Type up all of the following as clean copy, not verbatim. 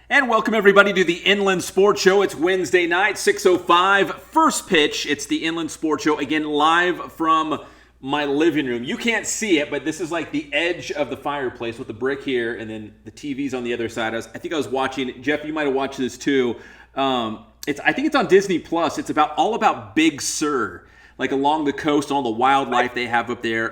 And welcome everybody to the Inland Sports Show. It's Wednesday night, 6:05, first pitch. It's the Inland Sports Show, again live from my living room. You can't see it, but this is like the edge of the fireplace with the brick here, and then the TV's on the other side. I think I was watching, Jeff, you might have watched this too. I think it's on Disney Plus. It's all about Big Sur, like along the coast, all the wildlife they have up there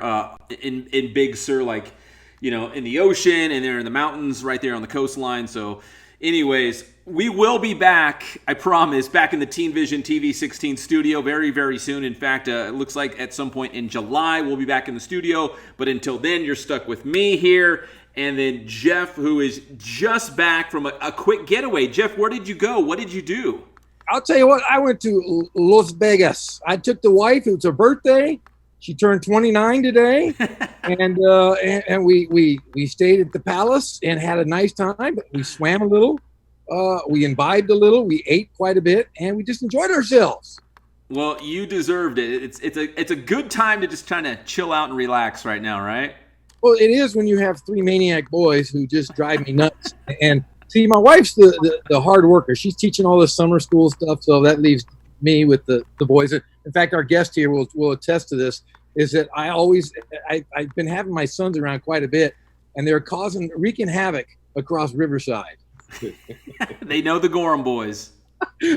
in Big Sur, like, you know, in the ocean, and they're in the mountains right there on the coastline. So anyways, we will be back, I promise, back in the Teen Vision TV 16 studio very, very soon. In fact, it looks like at some point in July we'll be back in the studio. But until then, you're stuck with me here. And then Jeff, who is just back from a quick getaway. Jeff, where did you go? What did you do? I'll tell you what, I went to Las Vegas. I took the wife. It was her birthday. She turned 29 today, and we stayed at the Palace and had a nice time. We swam a little, we imbibed a little, we ate quite a bit, and we just enjoyed ourselves. Well, you deserved it. It's a good time to just kind of chill out and relax right now, right? Well, it is when you have three maniac boys who just drive me nuts. And see, my wife's the hard worker. She's teaching all this summer school stuff, so that leaves me with the boys. In fact, our guest here will attest to this, is that I've been having my sons around quite a bit, and they're wreaking havoc across Riverside. They know the Gorham boys.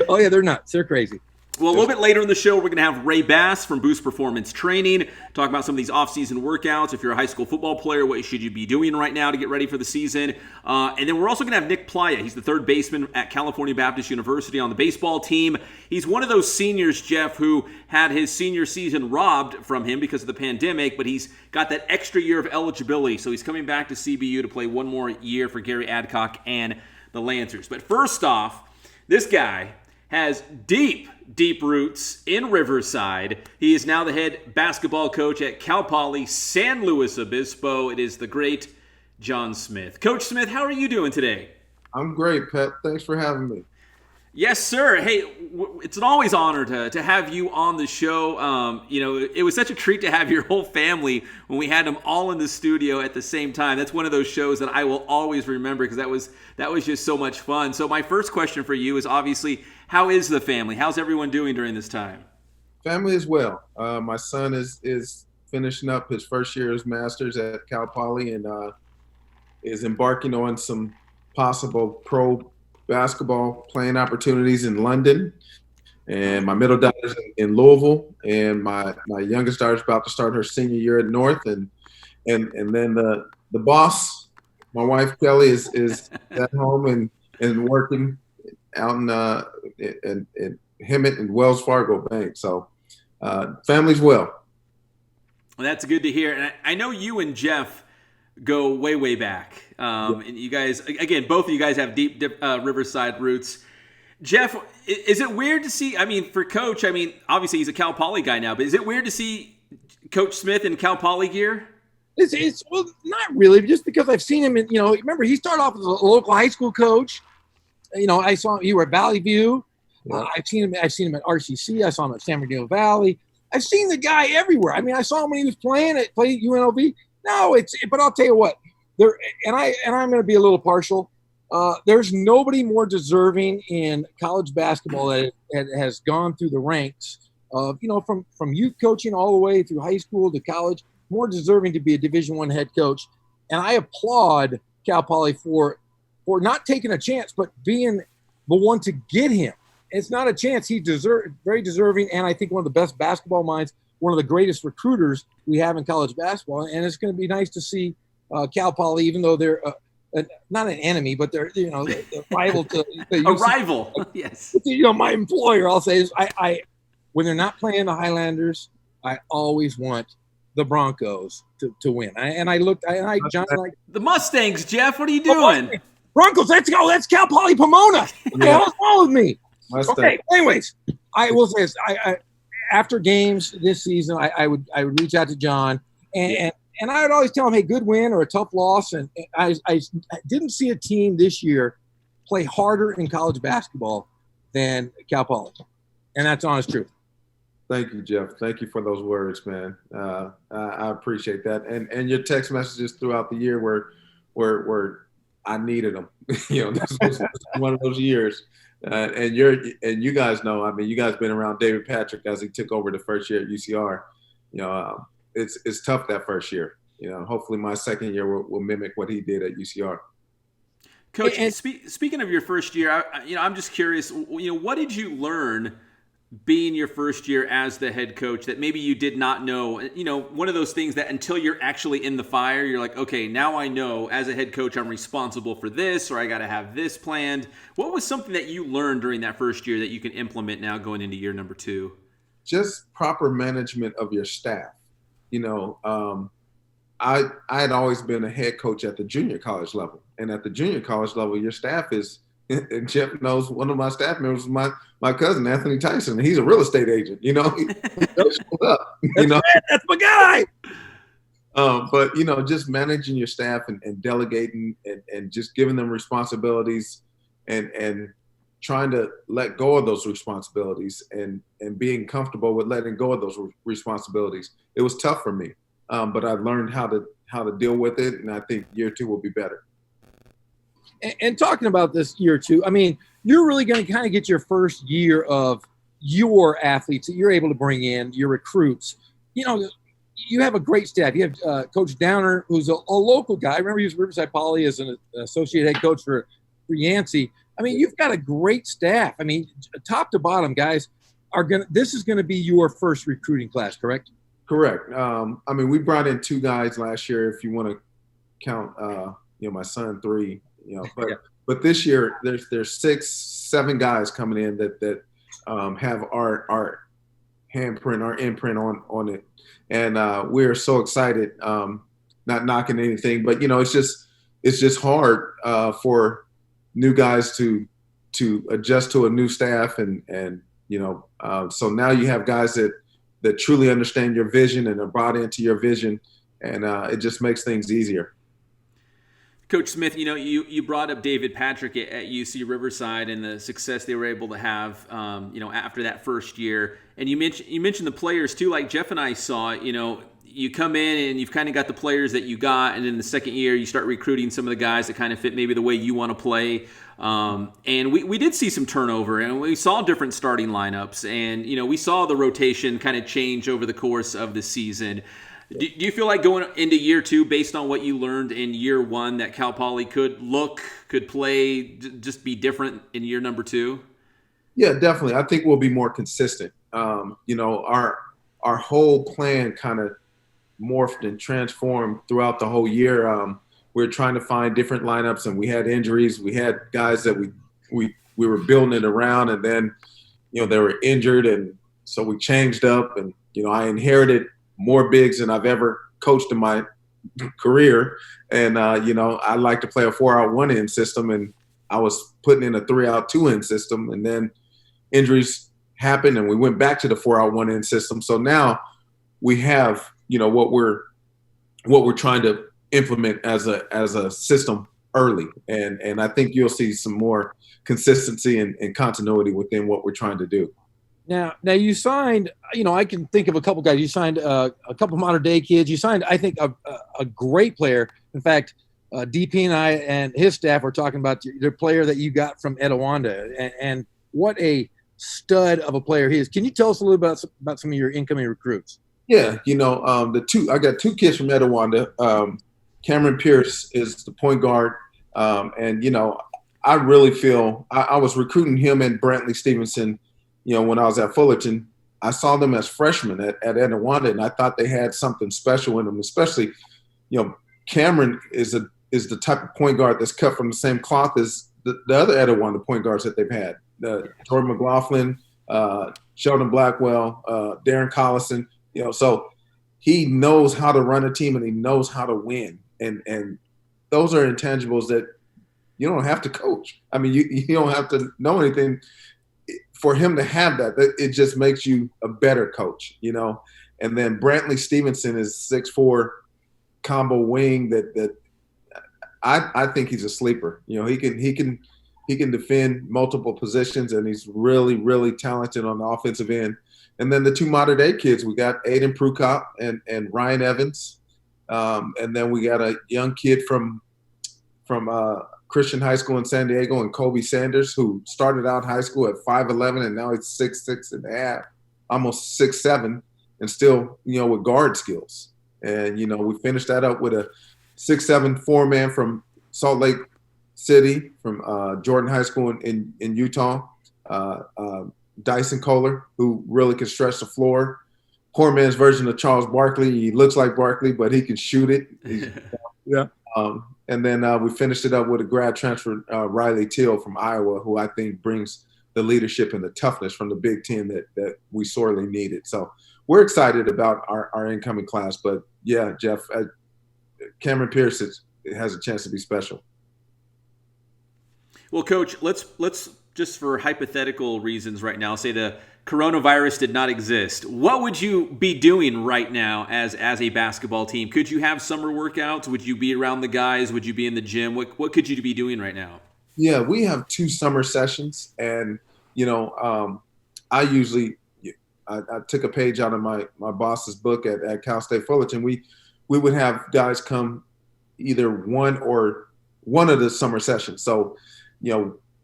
Oh, yeah, they're nuts. They're crazy. Well, a little bit later in the show, we're going to have Ray Bass from Boost Performance Training talk about some of these off-season workouts. If you're a high school football player, what should you be doing right now to get ready for the season? And then we're also going to have Nick Plaia. He's the third baseman at California Baptist University on the baseball team. He's one of those seniors, Jeff, who had his senior season robbed from him because of the pandemic, but he's got that extra year of eligibility. So he's coming back to CBU to play one more year for Gary Adcock and the Lancers. But first off, this guy has deep roots in Riverside. He is now the head basketball coach at Poly San Luis Obispo. It is the great John Smith. Coach Smith, how are you doing today? I'm great, Pat. Thanks for having me. Yes, sir. Hey, it's an always honor to have you on the show. It was such a treat to have your whole family when we had them all in the studio at the same time. That's one of those shows that I will always remember because that was just so much fun. So my first question for you is obviously, how is the family? How's everyone doing during this time? Family is well. My son is finishing up his first year as master's at Cal Poly and is embarking on some possible pro basketball playing opportunities in London. And my middle daughter's in Louisville, and my youngest daughter's about to start her senior year at North. And then the boss, my wife Kelly, is at home and working out in Hemet and Wells Fargo Bank. So family's well. Well, that's good to hear. And I know you and Jeff go way back. And you guys, again, both of you guys have deep Riverside roots. Jeff, is it weird to see, for Coach, obviously he's a Cal Poly guy now, but is it weird to see Coach Smith in Cal Poly gear? Well, not really, just because I've seen him remember he started off as a local high school coach, I saw you were at Valley View. Yeah. I've seen him at RCC. I saw him at San Bernardino Valley. I've seen the guy everywhere. I mean, I saw him when he was playing at UNLV. No, but I'll tell you what, I'm going to be a little partial. There's nobody more deserving in college basketball that has gone through the ranks of, from youth coaching all the way through high school to college, more deserving to be a Division I head coach. And I applaud Cal Poly for not taking a chance, but being the one to get him. It's not a chance. He's very deserving, and I think one of the best basketball minds, one of the greatest recruiters we have in college basketball. And it's going to be nice to see Cal Poly, even though they're not an enemy, but they're a rival to a rival. Yes. My employer, I'll say, is I when they're not playing the Highlanders, I always want the Broncos to win. John, the Mustangs, Jeff. What are you doing? Broncos, let's go. That's Cal Poly Pomona. What the hell's wrong with me? Okay. Anyways, I will say this. I after games this season, I would reach out to John and I would always tell him, hey, good win or a tough loss. And I didn't see a team this year play harder in college basketball than Cal Poly, and that's honest truth. Thank you, Jeff. Thank you for those words, man. I appreciate that. And your text messages throughout the year were I needed them. This was one of those years. And you guys know, I mean, you guys been around David Patrick as he took over the first year at UCR. It's tough that first year. Hopefully my second year will mimic what he did at UCR. Coach, speaking of your first year, I'm just curious. What did you learn being your first year as the head coach that maybe you did not know? One of those things that until you're actually in the fire, you're like, okay, now I know as a head coach I'm responsible for this, or I got to have this planned. What was something that you learned during that first year that you can implement now going into year number 2? Just proper management of your staff. I had always been a head coach at the junior college level, and at the junior college level, your staff is. And Jeff knows one of my staff members is my cousin, Anthony Tyson. He's a real estate agent, he knows up, That's my guy. But, just managing your staff and delegating and just giving them responsibilities and trying to let go of those responsibilities and being comfortable with letting go of those responsibilities. It was tough for me, but I learned how to deal with it, and I think year 2 will be better. And talking about this year 2, I mean, you're really going to kind of get your first year of your athletes that you're able to bring in, your recruits. You have a great staff. You have Coach Downer, who's a local guy. I remember he was Riverside Poly as an associate head coach for Yancey. I mean, you've got a great staff. I mean, top to bottom, guys this is going to be your first recruiting class, correct? Correct. I mean, we brought in 2 guys last year, if you want to count, my son 3. But this year there's 6-7 guys coming in that have our handprint, our imprint on it, and we're so excited. Not knocking anything, but it's just hard for new guys to adjust to a new staff, and so now you have guys that truly understand your vision and are brought into your vision, and it just makes things easier. Coach Smith, you brought up David Patrick at UC Riverside and the success they were able to have, after that first year. And you mentioned the players too, like Jeff and I saw. You come in and you've kind of got the players that you got, and then the second year you start recruiting some of the guys that kind of fit maybe the way you want to play. And we did see some turnover, and we saw different starting lineups, and we saw the rotation kind of change over the course of the season. Do you feel like going into year 2, based on what you learned in year 1, that Cal Poly could play, just be different in year number 2? Yeah, definitely. I think we'll be more consistent. Our whole plan kind of morphed and transformed throughout the whole year. We were trying to find different lineups, and we had injuries. We had guys that we were building it around, and then they were injured, and so we changed up. And I inherited more bigs than I've ever coached in my career. And, I like to play a 4-out 1-in system, and I was putting in a 3-out 2-in system, and then injuries happened and we went back to the 4-out 1-in system. So now we have, what we're trying to implement as a system early, and I think you'll see some more consistency and continuity within what we're trying to do. Now you signed, I can think of a couple guys. You signed a couple modern day kids. You signed, I think, a great player. In fact, DP and I and his staff were talking about the player that you got from Etiwanda, and what a stud of a player he is. Can you tell us a little bit about some of your incoming recruits? Yeah, I got two kids from Etiwanda. Cameron Pierce is the point guard, and I really feel I was recruiting him and Brantley Stevenson. When I was at Fullerton, I saw them as freshmen at Etiwanda, and I thought they had something special in them. Especially, Cameron is the type of point guard that's cut from the same cloth as the other Etiwanda point guards that they've had. Jordan McLaughlin, Sheldon Blackwell, Darren Collison. So he knows how to run a team and he knows how to win. And those are intangibles that you don't have to coach. I mean, you don't have to know anything for him to have that. It just makes you a better coach, And then Brantley Stevenson is 6'4" combo wing that I think he's a sleeper. He can defend multiple positions, and he's really, really talented on the offensive end. And then the two modern day kids, we got Aiden Prukop and Ryan Evans. And then we got a young kid from Christian High School in San Diego, and Kobe Sanders, who started out high school at 5'11", and now he's 6'6.5", almost 6'7", and still, with guard skills. And, we finished that up with a 6'7" four-man from Salt Lake City, from Jordan High School in Utah, Dyson Kohler, who really can stretch the floor. Poor man's version of Charles Barkley. He looks like Barkley, but he can shoot it. Yeah. And then we finished it up with a grad transfer, Riley Teal from Iowa, who I think brings the leadership and the toughness from the Big Ten that we sorely needed. So we're excited about our incoming class. But, yeah, Jeff, Cameron Pierce has a chance to be special. Well, Coach, let's just for hypothetical reasons right now, say the coronavirus did not exist. What would you be doing right now as a basketball team? Could you have summer workouts? Would you be around the guys? Would you be in the gym? What could you be doing right now? Yeah, we have 2 summer sessions, and I usually I took a page out of my boss's book at Cal State Fullerton. We would have guys come either one of the summer sessions. So,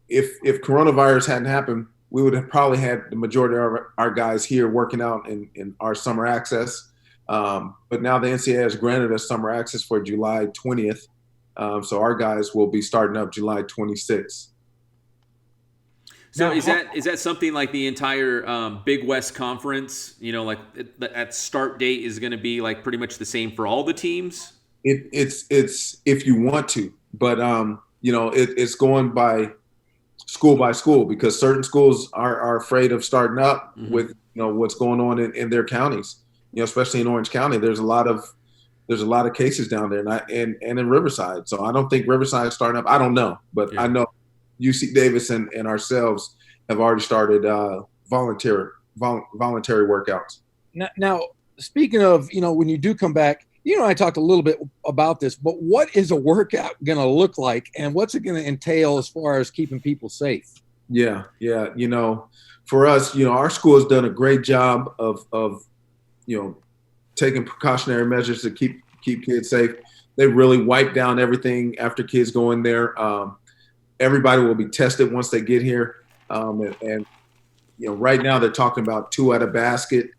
if coronavirus hadn't happened, we would have probably had the majority of our guys here working out in our summer access. But now the NCAA has granted us summer access for July 20th. So our guys will be starting up July 26th. So is that something like the entire Big West Conference, like that start date is going to be like pretty much the same for all the teams? It's if you want to, but it's going by school because certain schools are afraid of starting up with what's going on in their counties. Especially in Orange County, there's a lot of cases down there, and in Riverside. So I don't think Riverside is starting up. I don't know, but yeah. I know UC Davis and ourselves have already started voluntary workouts. Now, speaking of, when you do come back, I talked a little bit about this, but what is a workout going to look like, and what's it going to entail as far as keeping people safe? Yeah. For us, our school has done a great job of taking precautionary measures to keep kids safe. They really wipe down everything after kids go in there. Everybody will be tested once they get here, and right now they're talking about 2 at a basket,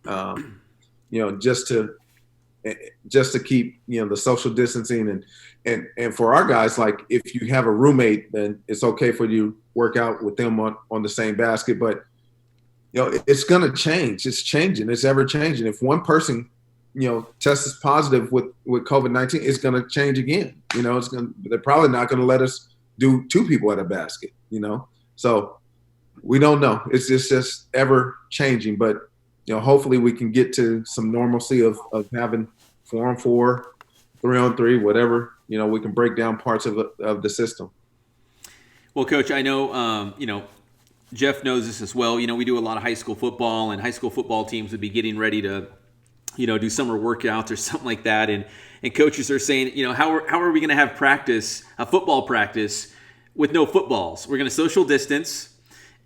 just to keep the social distancing and for our guys, like if you have a roommate, then it's okay for you to work out with them on the same basket. But it's going to change. It's changing. It's ever changing. If one person tests positive with COVID-19, it's going to change again. They're probably not going to let us do 2 people at a basket. So we don't know. It's just ever changing. But hopefully we can get to some normalcy of having 4-on-4, 3-on-3, whatever. We can break down parts of the system. Well, Coach, I know, Jeff knows this as well. We do a lot of high school football, and high school football teams would be getting ready to do summer workouts or something like that. And coaches are saying, how are we going to have practice, a football practice with no footballs? We're going to social distance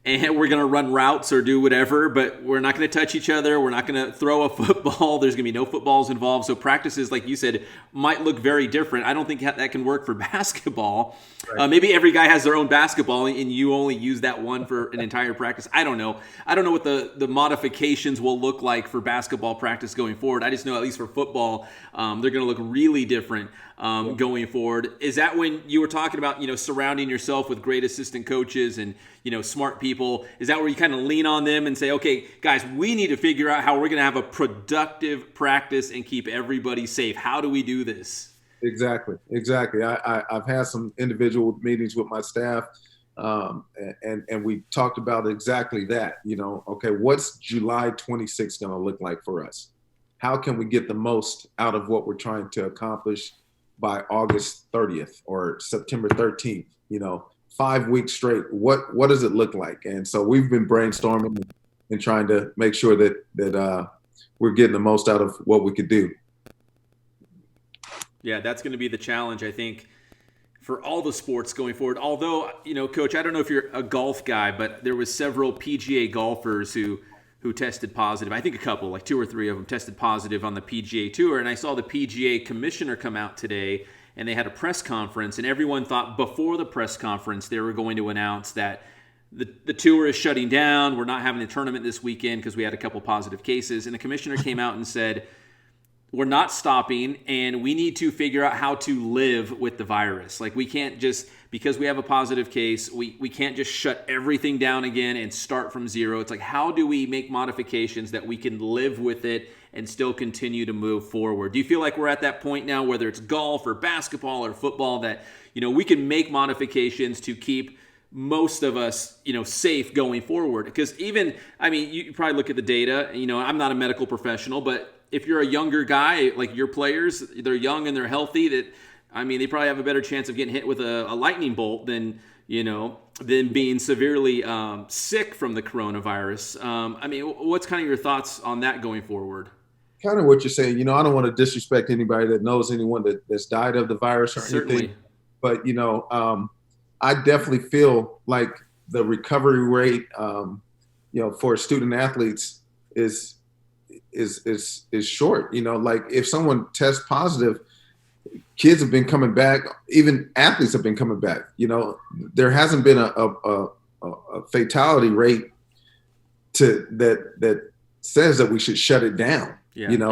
and we're going to run routes or do whatever, but we're not going to touch each other. We're not going to throw a football. There's going to be no footballs involved. So practices, like you said, might look very different. I don't think that can work for basketball. Right. Maybe every guy has their own basketball and you only use that one for an entire practice. I don't know. I don't know what the modifications will look like for basketball practice going forward. I just know at least for football, they're going to look really different going forward. Is that when you were talking about, surrounding yourself with great assistant coaches and, smart people? Is that where you kind of lean on them and say, okay, guys, we need to figure out how we're going to have a productive practice and keep everybody safe? How do we do this? Exactly. I've had some individual meetings with my staff, and we talked about exactly that. Okay, what's July 26th going to look like for us? How can we get the most out of what we're trying to accomplish by August 30th or September 13th? 5 weeks straight. What does it look like? And so we've been brainstorming and trying to make sure that we're getting the most out of what we could do. Yeah, that's going to be the challenge, I think, for all the sports going forward. Although, Coach, I don't know if you're a golf guy, but there was several PGA golfers who tested positive. I think a couple, like 2 or 3 of them tested positive on the PGA Tour. And I saw the PGA commissioner come out today, and they had a press conference, and everyone thought before the press conference they were going to announce that the tour is shutting down. We're not having a tournament this weekend because we had a couple positive cases. And the commissioner came out and said, we're not stopping, and we need to figure out how to live with the virus. Like, we can't just, because we have a positive case, we can't just shut everything down again and start from zero. It's like, how do we make modifications that we can live with it and still continue to move forward? Do you feel like we're at that point now, whether it's golf or basketball or football, that, we can make modifications to keep most of us, safe going forward? Because even, you probably look at the data, I'm not a medical professional, but if you're a younger guy, like your players, they're young and they're healthy, they probably have a better chance of getting hit with a lightning bolt than being severely sick from the coronavirus. What's kind of your thoughts on that going forward? Kind of what you're saying. I don't want to disrespect anybody that knows anyone that's died of the virus or Certainly. anything. But, I definitely feel like the recovery rate, for student athletes is short. Like if someone tests positive, kids have been coming back, even athletes have been coming back. There hasn't been a fatality rate that says that we should shut it down. Yeah.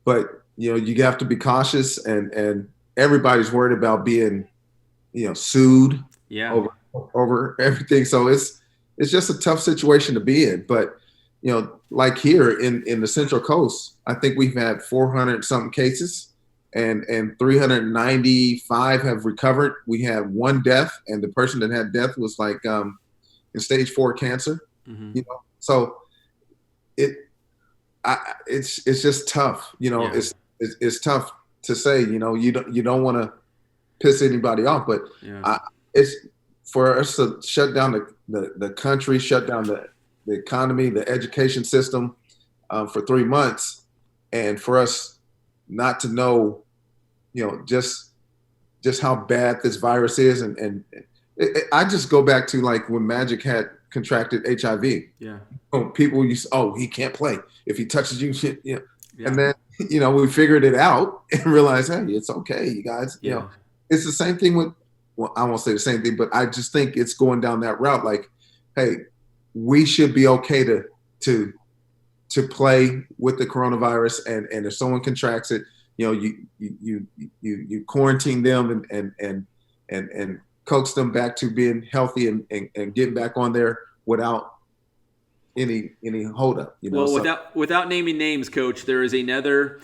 But you have to be cautious, and everybody's worried about being sued over everything. So it's just a tough situation to be in. But like here in the Central Coast, I think we've had 400 something cases, and 395 have recovered. We had 1 death, and the person that had death was like in stage 4 cancer. Mm-hmm. So it's just tough. It's tough to say. You don't want to piss anybody off, but it's for us to shut down the country, shut down the economy, the education system for 3 months, and for us not to know, just how bad this virus is. And I just go back to like when Magic had contracted HIV. Yeah. People used, he can't play if he touches you. Yeah. And then, we figured it out and realized, hey, it's okay, you guys. Yeah. It's the same thing with, well, I won't say the same thing, but I just think it's going down that route. Like, hey, we should be okay to play with the coronavirus, and if someone contracts it, you quarantine them and coax them back to being healthy and getting back on there without any hold up. Well, without naming names, Coach, there is another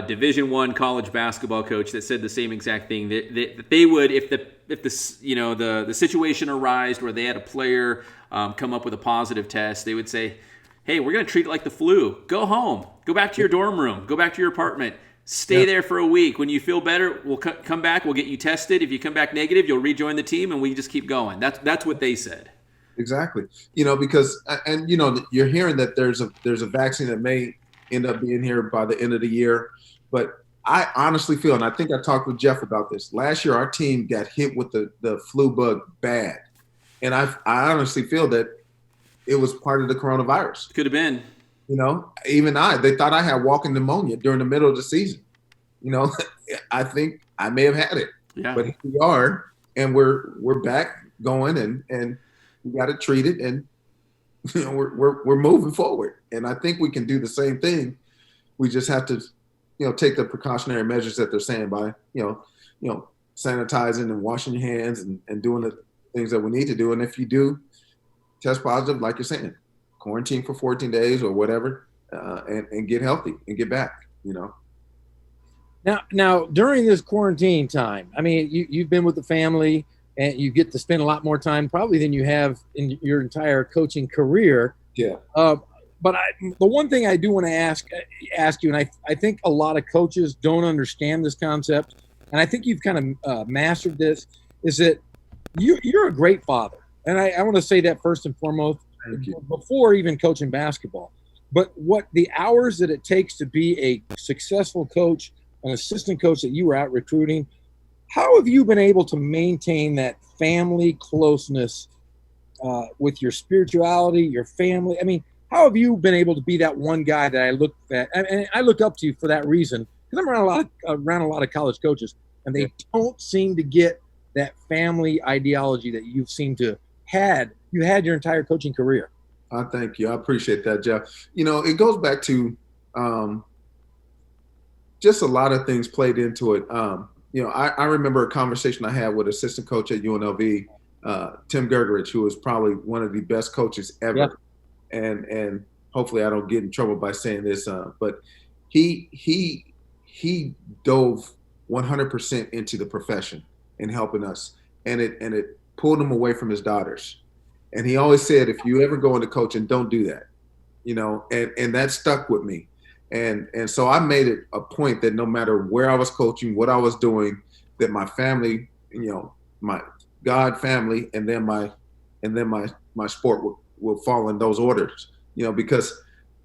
Division I college basketball coach that said the same exact thing. That they would, if the situation arose where they had a player come up with a positive test, they would say, hey, we're going to treat it like the flu. Go home. Go back to your dorm room. Go back to your apartment. Stay there for a week. When you feel better, we'll come back. We'll get you tested. If you come back negative, you'll rejoin the team, and we just keep going. That's what they said. Exactly. Because you're hearing that there's a vaccine that may end up being here by the end of the year. But I honestly feel, and I think I talked with Jeff about this, last year our team got hit with the flu bug bad. And I honestly feel that it was part of the coronavirus. Could have been. Even they thought I had walking pneumonia during the middle of the season. I think I may have had it. Yeah. But here we are, and we're back going, and we got to treat it, and we're moving forward. And I think we can do the same thing. We just have to, take the precautionary measures that they're saying by, sanitizing and washing your hands and doing the things that we need to do. And if you do test positive, like you're saying, quarantine for 14 days or whatever, and get healthy and get back. Now during this quarantine time, I mean, you've been with the family, and you get to spend a lot more time probably than you have in your entire coaching career. Yeah. But the one thing I do want to ask you, and I think a lot of coaches don't understand this concept, and I think you've kind of mastered this, is that you're a great father. And I want to say that first and foremost, before even coaching basketball. But what the hours that it takes to be a successful coach, an assistant coach that you were out recruiting, how have you been able to maintain that family closeness with your spirituality, your family? I mean, how have you been able to be that one guy that I look at? And I look up to you for that reason, because I'm around a lot of college coaches, and they don't seem to get that family ideology that you had your entire coaching career. Thank you. I appreciate that, Jeff. It goes back to just a lot of things played into it. I remember a conversation I had with assistant coach at UNLV, Tim Gergerich, who was probably one of the best coaches ever. Yeah. And hopefully I don't get in trouble by saying this, but he dove 100% into the profession and helping us, and it pulled him away from his daughters. And he always said, if you ever go into coaching, don't do that, and that stuck with me. And so I made it a point that no matter where I was coaching, what I was doing, that my family, my God family, and then my sport will fall in those orders, because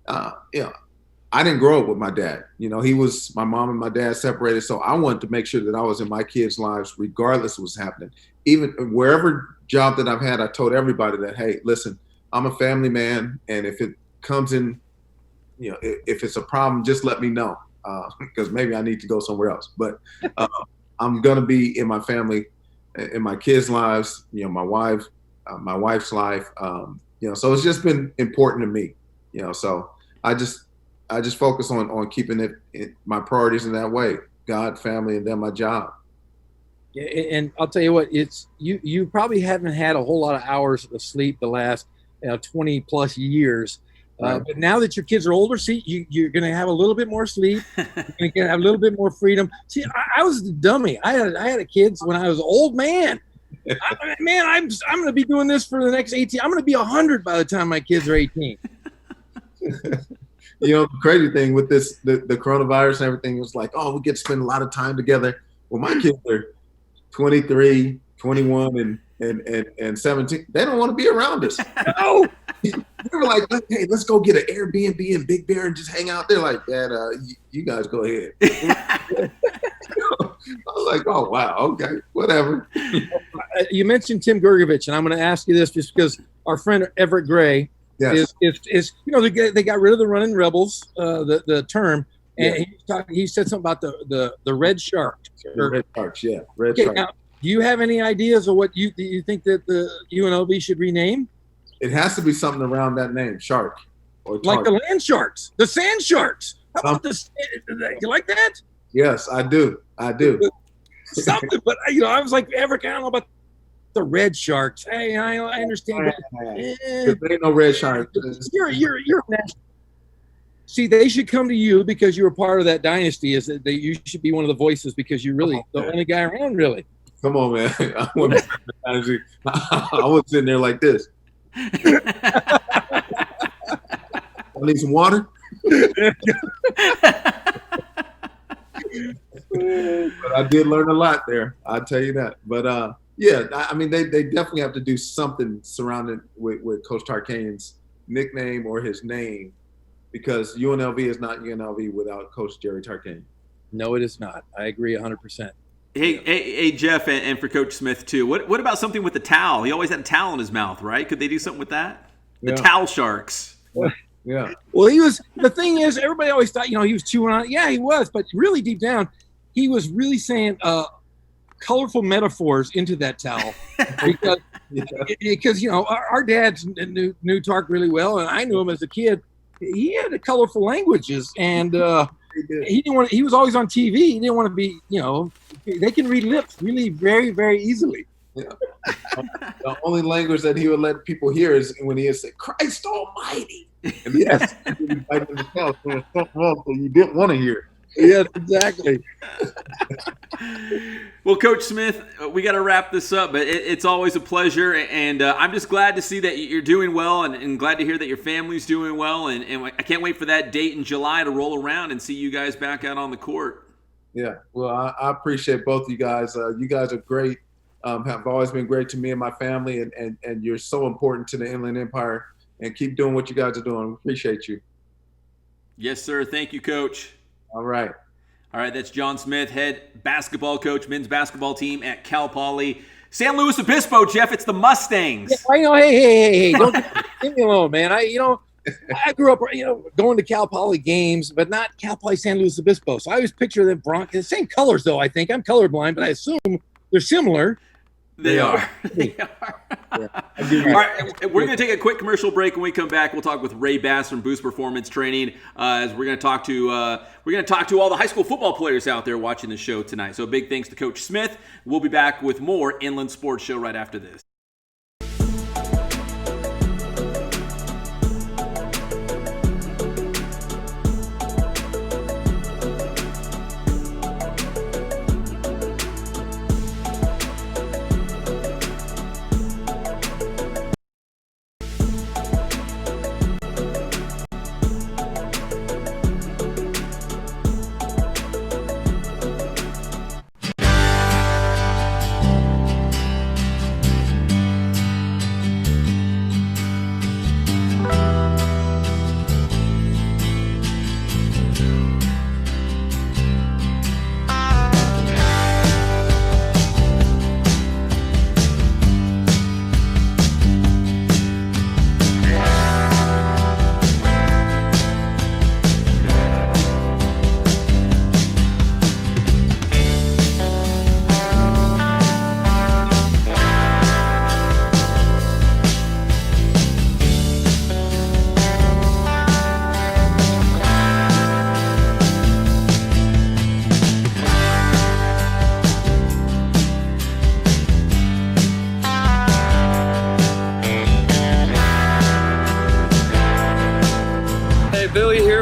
I didn't grow up with my dad. My mom and my dad separated. So I wanted to make sure that I was in my kids' lives, regardless of what's happening. Even wherever job that I've had, I told everybody that, hey, listen, I'm a family man. And if it comes in, if it's a problem, just let me know, because maybe I need to go somewhere else. But I'm going to be in my family, in my kids' lives, my wife's life. So it's just been important to me, so I just focus on keeping my priorities in that way: God, family, and then my job. Yeah, and I'll tell you what, it's you probably haven't had a whole lot of hours of sleep the last 20 plus years. Right. But now that your kids are older, see, you're going to have a little bit more sleep. You're going to have a little bit more freedom. See, I was the dummy. I had a kids when I was an old man. I'm going to be doing this for the next 18. I'm going to be 100 by the time my kids are 18. The crazy thing with this, the coronavirus and everything, was like, oh, we get to spend a lot of time together. Well, my kids are 23, 21, and 17. They don't want to be around us. No. They were like, hey, let's go get an Airbnb in Big Bear and just hang out there. Like, Dad, you guys go ahead. I was like, oh, wow, okay, whatever. You mentioned Tim Gergovich, and I'm going to ask you this just because our friend Everett Gray is they got rid of the running rebels, the term, and he said something about the red shark. Red sharks, yeah. Red okay, shark. now, do you have any ideas of what you think that the UNLV should rename? It has to be something around that name, shark. Or like the land sharks, the sand sharks. How about you like that? Yes, I do. Something, but I was like, Everett, I don't know about the red sharks. Hey, I understand. There ain't no red sharks. You're see, they should come to you because you were part of that dynasty. Is that you should be one of the voices because you're really the only guy around, really. Come on, man. I was sitting there like this. I need some water. But I did learn a lot there. I'll tell you that. But I mean, they definitely have to do something surrounded with Coach Tarkanian's nickname or his name because UNLV is not UNLV without Coach Jerry Tarkanian. No, it is not. I agree 100%. Hey, Jeff, and for Coach Smith too. What about something with the towel? He always had a towel in his mouth, right? Could they do something with that? The towel sharks. Yeah. Well, the thing is, everybody always thought, he was chewing on it. Yeah, he was. But really deep down, he was really saying colorful metaphors into that towel. Because our dads knew Tark really well, and I knew him as a kid. He had the colorful languages, and he didn't want. He was always on TV. He didn't want to be. They can read lips really very, very easily. Yeah. The only language that he would let people hear is when he would say, "Christ Almighty." And yes, you didn't want to hear. Yes, exactly. Well, Coach Smith, we got to wrap this up, but it's always a pleasure, and I'm just glad to see that you're doing well, and glad to hear that your family's doing well, and I can't wait for that date in July to roll around and see you guys back out on the court. Yeah, well, I appreciate both you guys. You guys are great, have always been great to me and my family, and you're so important to the Inland Empire, and keep doing what you guys are doing. We appreciate you. Yes, sir. Thank you, Coach. All right. All right, that's John Smith, head basketball coach, men's basketball team at Cal Poly San Luis Obispo. Jeff, it's the Mustangs. Yeah, I know. Hey! Don't leave me alone, man. I grew up, going to Cal Poly games, but not Cal Poly San Luis Obispo. So I always picture them the same colors, though. I think I'm colorblind, but I assume they're similar. They are. They are. Yeah. All right, we're going to take a quick commercial break. When we come back, we'll talk with Ray Bass from Boost Performance Training. As we're going to talk to all the high school football players out there watching the show tonight. So big thanks to Coach Smith. We'll be back with more Inland Sports Show right after this.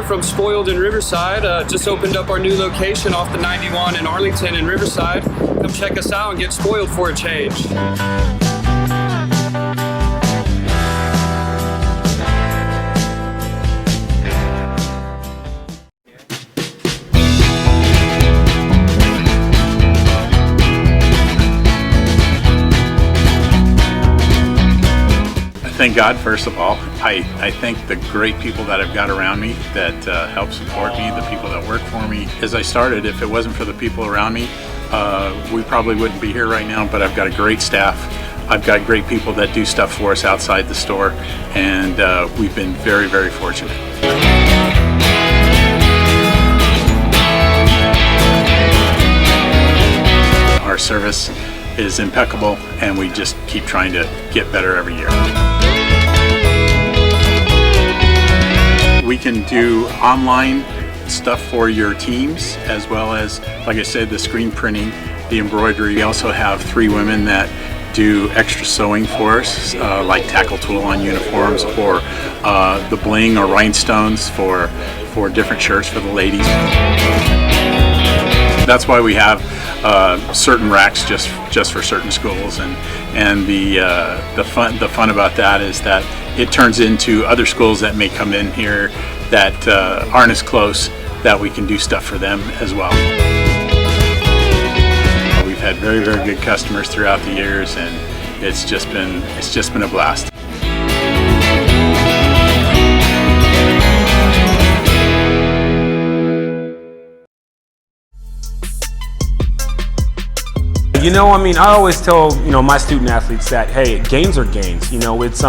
From Spoiled in Riverside. Just opened up our new location off the 91 in Arlington in Riverside. Come check us out and get spoiled for a change. Thank God, first of all. I thank the great people that I've got around me that help support me, the people that work for me. As I started, if it wasn't for the people around me, we probably wouldn't be here right now, but I've got a great staff. I've got great people that do stuff for us outside the store, and we've been very, very fortunate. Our service is impeccable, and we just keep trying to get better every year. We can do online stuff for your teams, as well as, like I said, the screen printing, the embroidery. We also have 3 women that do extra sewing for us, like tackle tool on uniforms, or the bling or rhinestones for different shirts for the ladies. That's why we have certain racks just for certain schools, and the fun about that is that it turns into other schools that may come in here that aren't as close, that we can do stuff for them as well. We've had very, very good customers throughout the years, and it's just been a blast. I always tell, my student athletes that, hey, gains are gains. It's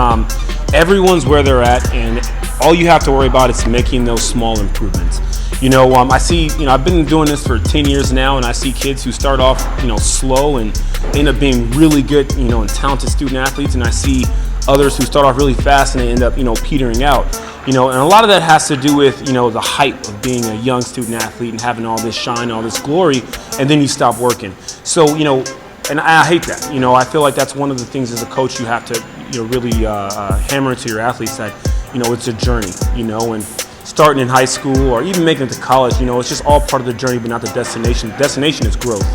everyone's where they're at, and all you have to worry about is making those small improvements. I see, I've been doing this for 10 years now, and I see kids who start off, slow and end up being really good, and talented student athletes, and I see others who start off really fast and they end up, petering out. And a lot of that has to do with, the hype of being a young student athlete and having all this shine, all this glory, and then you stop working. So, and I hate that. I feel like that's one of the things as a coach you have to, really hammer into your athletes that, it's a journey, and starting in high school or even making it to college, it's just all part of the journey, but not the destination. The destination is growth.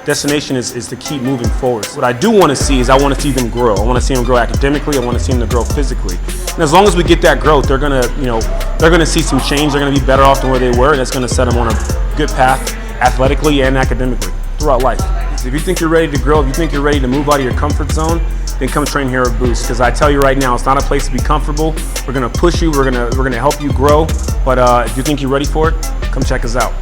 Destination is to keep moving forward. What I do want to see is I want to see them grow. I want to see them grow academically. I want to see them to grow physically. And as long as we get that growth, they're gonna see some change. They're gonna be better off than where they were, and that's gonna set them on a good path, athletically and academically throughout life. So if you think you're ready to grow, if you think you're ready to move out of your comfort zone, then come train here at Boost. Because I tell you right now, it's not a place to be comfortable. We're gonna push you. We're gonna help you grow. But if you think you're ready for it, come check us out.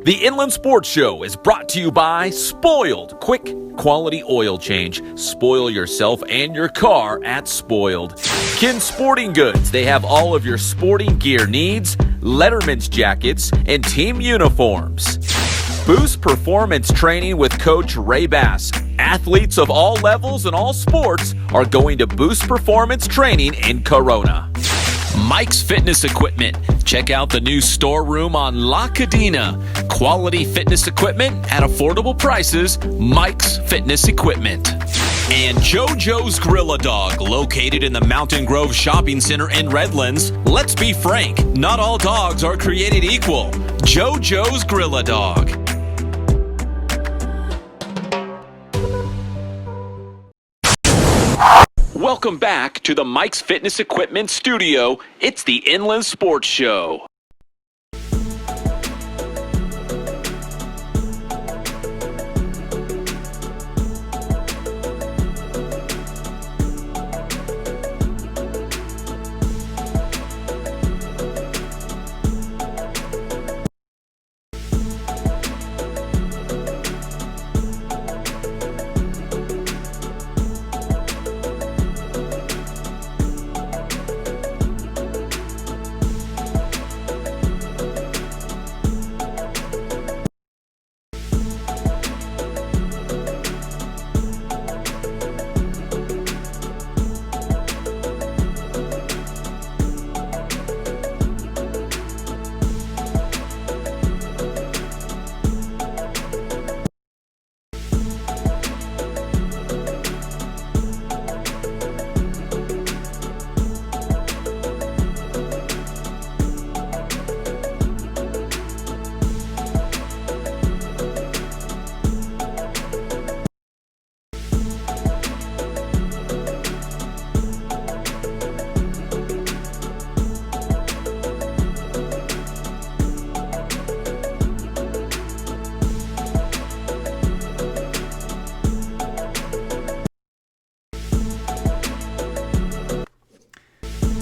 The Inland Sports Show is brought to you by Spoiled. Quick, quality oil change. Spoil yourself and your car at Spoiled. Kin Sporting Goods. They have all of your sporting gear needs, Letterman's jackets, and team uniforms. Boost Performance Training with Coach Ray Bass. Athletes of all levels and all sports are going to Boost Performance Training in Corona. Mike's Fitness Equipment. Check out the new storeroom on La Cadena. Quality fitness equipment at affordable prices. Mike's Fitness Equipment. And JoJo's Grill-A-Dog, located in the Mountain Grove Shopping Center in Redlands. Let's be frank, not all dogs are created equal. JoJo's Grill-A-Dog. Welcome back to the Mike's Fitness Equipment Studio. It's the Inland Sports Show.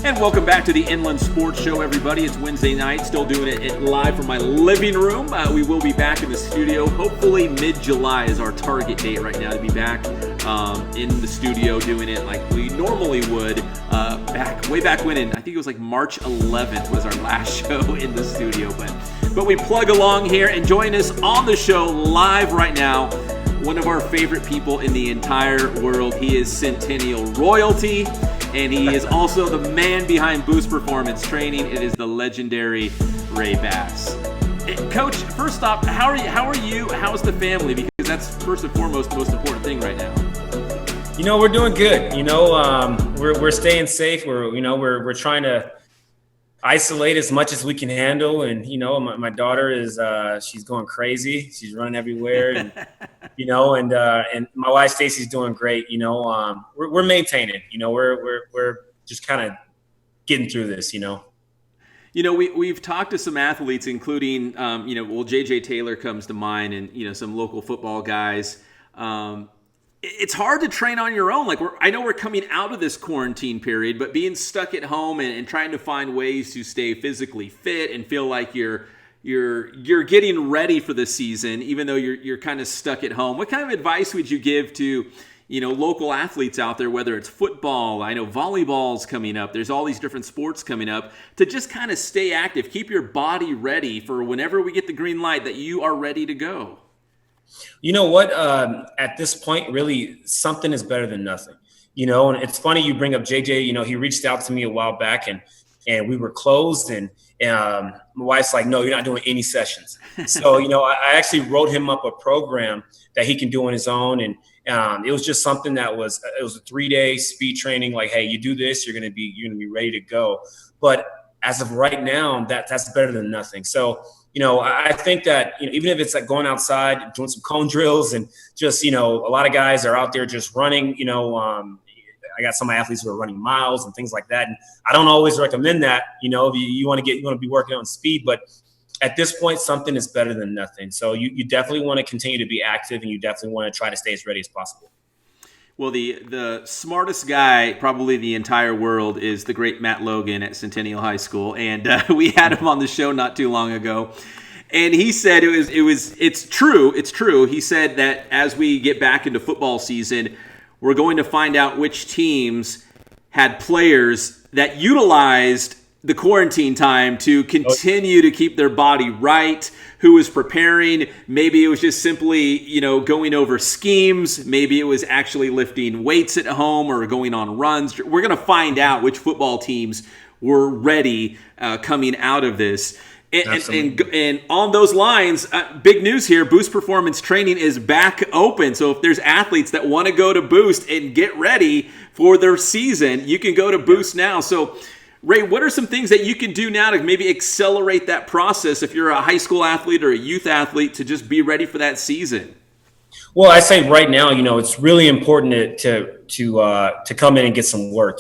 And welcome back to the Inland Sports Show, everybody. It's Wednesday night, still doing it live from my living room. We will be back in the studio. Hopefully mid-July is our target date right now to be back in the studio doing it like we normally would way back when I think it was like March 11th was our last show in the studio. But we plug along here, and join us on the show live right now, one of our favorite people in the entire world. He is Centennial royalty, and he is also the man behind Boost Performance Training. It is the legendary Ray Bass. Coach, first off, how are you? How's the family? Because that's first and foremost the most important thing right now. We're doing good. We're staying safe. We're trying to isolate as much as we can handle. And, my daughter is, she's going crazy. She's running everywhere. And, and my wife, Stacy's doing great. We're maintaining, we're just kind of getting through this, We've talked to some athletes, including, JJ Taylor comes to mind, and, some local football guys. it's hard to train on your own. Like I know we're coming out of this quarantine period, but being stuck at home and trying to find ways to stay physically fit and feel like you're getting ready for the season, even though you're kind of stuck at home. What kind of advice would you give to, local athletes out there, whether it's football, I know volleyball's coming up, there's all these different sports coming up, to just kind of stay active, keep your body ready for whenever we get the green light that you are ready to go? You know what? At this point, really, something is better than nothing. And it's funny you bring up JJ. He reached out to me a while back, and we were closed, and my wife's like, "No, you're not doing any sessions." So, I actually wrote him up a program that he can do on his own, and it was just something it was a 3-day speed training. Like, hey, you do this, you're gonna be ready to go. But as of right now, that's better than nothing. So, I think that, even if it's like going outside, doing some cone drills, and just, a lot of guys are out there just running, I got some athletes who are running miles and things like that. And I don't always recommend that, if you want to be working on speed, but at this point, something is better than nothing. So you definitely want to continue to be active, and you definitely want to try to stay as ready as possible. Well, the smartest guy probably in the entire world is the great Matt Logan at Centennial High School, and we had him on the show not too long ago, and he said it's true. He said that as we get back into football season, we're going to find out which teams had players that utilized the quarantine time to continue to keep their body right, who was preparing. Maybe it was just simply, going over schemes. Maybe it was actually lifting weights at home or going on runs. We're going to find out which football teams were ready coming out of this. And on those lines, big news here, Boost Performance Training is back open. So if there's athletes that want to go to Boost and get ready for their season, you can go to Boost now. So Ray, what are some things that you can do now to maybe accelerate that process if you're a high school athlete or a youth athlete to just be ready for that season? Well, I say right now, it's really important to come in and get some work.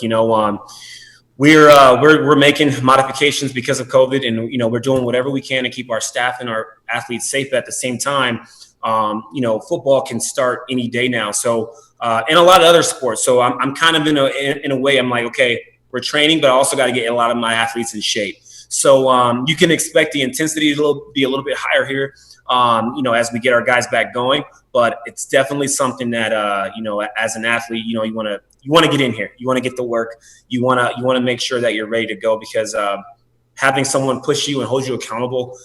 We're making modifications because of COVID, and we're doing whatever we can to keep our staff and our athletes safe. But at the same time, football can start any day now. So and a lot of other sports. So I'm kind of in a way, I'm like, okay, we're training, but I also got to get a lot of my athletes in shape. So you can expect the intensity to be a little bit higher here, as we get our guys back going. But it's definitely something that as an athlete, you want to get in here. You want to get the work. You want to make sure that you're ready to go, because having someone push you and hold you accountable,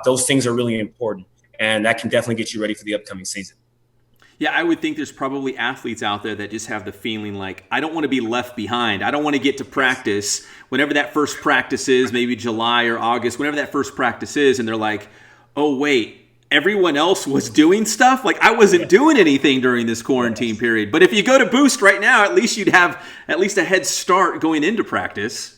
those things are really important, and that can definitely get you ready for the upcoming season. Yeah, I would think there's probably athletes out there that just have the feeling like, I don't want to be left behind. I don't want to get to practice whenever that first practice is, maybe July or August, whenever that first practice is, and they're like, oh, wait, everyone else was doing stuff? Like, I wasn't doing anything during this quarantine period. But if you go to Boost right now, at least you'd have at least a head start going into practice.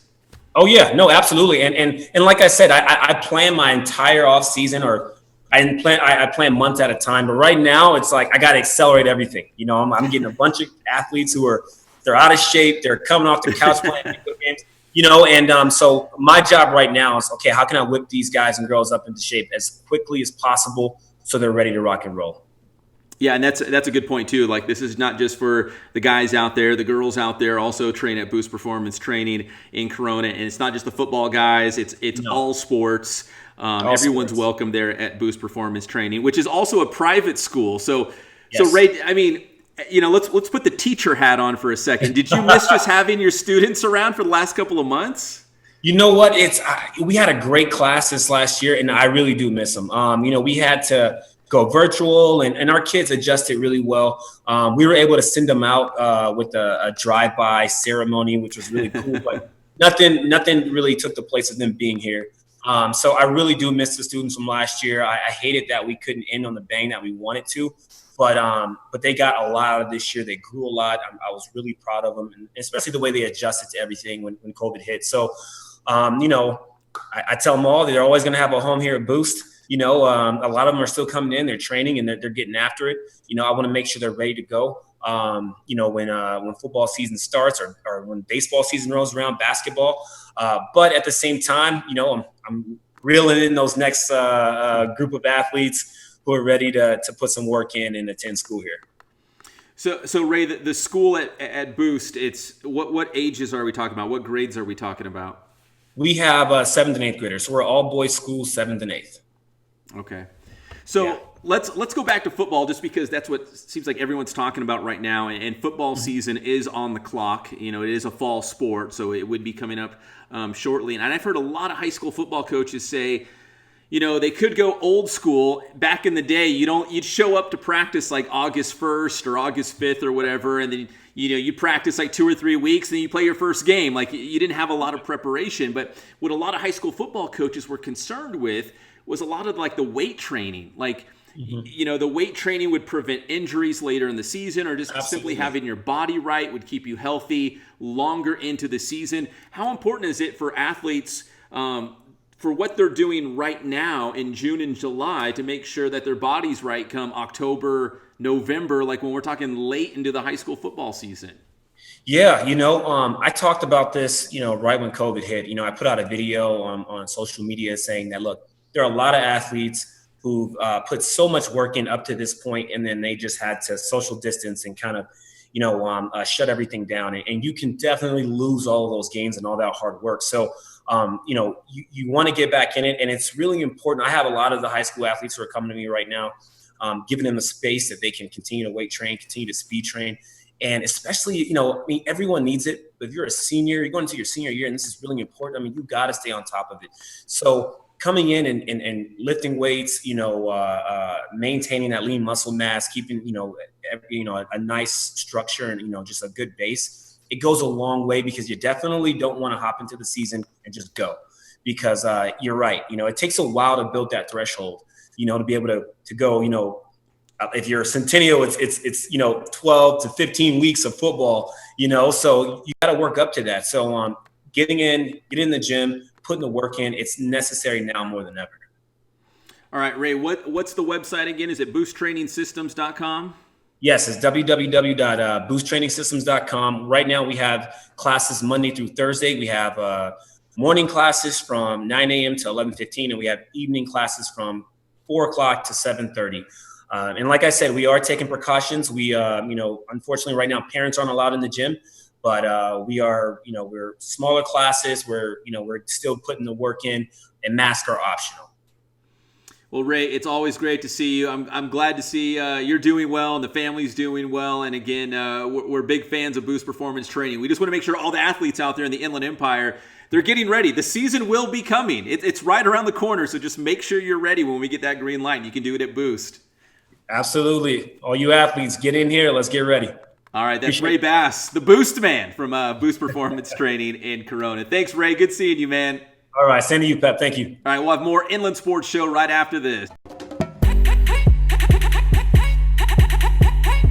Oh, yeah. No, absolutely. And like I said, I plan my entire off season, or I plan months at a time, but right now it's like I got to accelerate everything. I'm getting a bunch of athletes they're out of shape. They're coming off the couch playing video games, and so my job right now is, okay, how can I whip these guys and girls up into shape as quickly as possible so they're ready to rock and roll? Yeah, and that's a good point too. Like, this is not just for the guys out there, the girls out there also train at Boost Performance Training in Corona, and it's not just the football guys. It's all sports. Everyone's welcome there at Boost Performance Training, which is also a private school. So Ray, I mean, let's put the teacher hat on for a second. Did you miss just having your students around for the last couple of months? You know what? We had a great class this last year, and I really do miss them. We had to go virtual, and our kids adjusted really well. We were able to send them out with a drive-by ceremony, which was really cool. But nothing really took the place of them being here. So I really do miss the students from last year. I hated that we couldn't end on the bang that we wanted to, but they got a lot out of this year. They grew a lot. I was really proud of them, and especially the way they adjusted to everything when COVID hit. So, I tell them all that they're always going to have a home here at Boost. A lot of them are still coming in, they're training, and they're getting after it. I want to make sure they're ready to go. When football season starts, or when baseball season rolls around, basketball. But at the same time, I'm reeling in those next group of athletes who are ready to put some work in and attend school here. So Ray, the school at Boost, it's what ages are we talking about? What grades are we talking about? We have 7th and 8th graders. So we're all boys school, 7th and 8th. Okay. So let's go back to football, just because that's what seems like everyone's talking about right now. And football season is on the clock. You know, it is a fall sport, so it would be coming up shortly. And I've heard a lot of high school football coaches say, you know, they could go old school. Back in the day, you'd show up to practice like August 1st or August 5th or whatever, and then you practice like 2 or 3 weeks, and then you play your first game. Like, you didn't have a lot of preparation. But what a lot of high school football coaches were concerned with was a lot of like the weight training. Like, you know, the weight training would prevent injuries later in the season, or just simply having your body right would keep you healthy longer into the season. How important is it for athletes, for what they're doing right now in June and July, to make sure that their body's right come October, November, like when we're talking late into the high school football season? Yeah, I talked about this, right when COVID hit. I put out a video on social media saying that, look, there are a lot of athletes who've put so much work in up to this point, and then they just had to social distance and kind of, shut everything down. And you can definitely lose all of those gains and all that hard work. So, you want to get back in it, and it's really important. I have a lot of the high school athletes who are coming to me right now, giving them a space that they can continue to weight train, continue to speed train. And especially, everyone needs it. If you're a senior, you're going into your senior year, and this is really important. You got to stay on top of it. So coming in and lifting weights, maintaining that lean muscle mass, keeping, a nice structure and, just a good base, it goes a long way, because you definitely don't want to hop into the season and just go, because you're right. It takes a while to build that threshold, to be able to go, if you're a Centennial, it's 12 to 15 weeks of football, so you got to work up to that. So getting in the gym, putting the work in, it's necessary now more than ever. All right, Ray, what's the website again? Is it boosttrainingsystems.com? Yes, it's www.boosttrainingsystems.com. Right now we have classes Monday through Thursday. We have morning classes from 9 a.m. to 11:15, and we have evening classes from 4 o'clock to 7:30. And like I said, we are taking precautions. We, unfortunately right now parents aren't allowed in the gym, but we are, we're smaller classes. We're still putting the work in, and masks are optional. Well, Ray, it's always great to see you. I'm glad to see you're doing well and the family's doing well. And again, we're big fans of Boost Performance Training. We just want to make sure all the athletes out there in the Inland Empire, they're getting ready. The season will be coming. It's right around the corner, so just make sure you're ready when we get that green light. You can do it at Boost. Absolutely. All you athletes, get in here. Let's get ready. All right, that's Ray Bass, the Boost man from Boost Performance Training in Corona. Thanks, Ray. Good seeing you, man. All right, same to you, Pep. Thank you. All right, we'll have more Inland Sports Show right after this.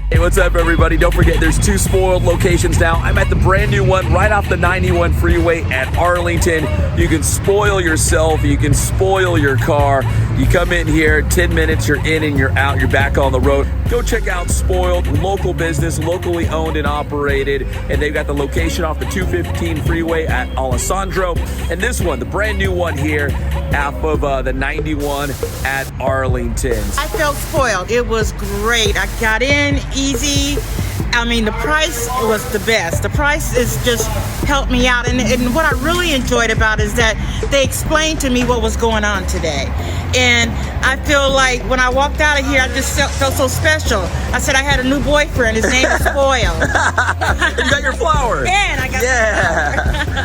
Hey, what's up, everybody? Don't forget, there's 2 Spoiled locations now. I'm at the brand new one right off the 91 freeway at Arlington. You can spoil yourself. You can spoil your car. You come in here, 10 minutes, you're in and you're out. You're back on the road. Go check out Spoiled, local business, locally owned and operated. And they've got the location off the 215 freeway at Alessandro. And this one, the brand new one here, off of the 91 at Arlington. I felt spoiled. It was great. I got in easy. The price was the best. The price is just helped me out. And what I really enjoyed about it is that they explained to me what was going on today. And I feel like when I walked out of here, I just felt so special. I said I had a new boyfriend. His name is Spoiled. You got your flower. And I got my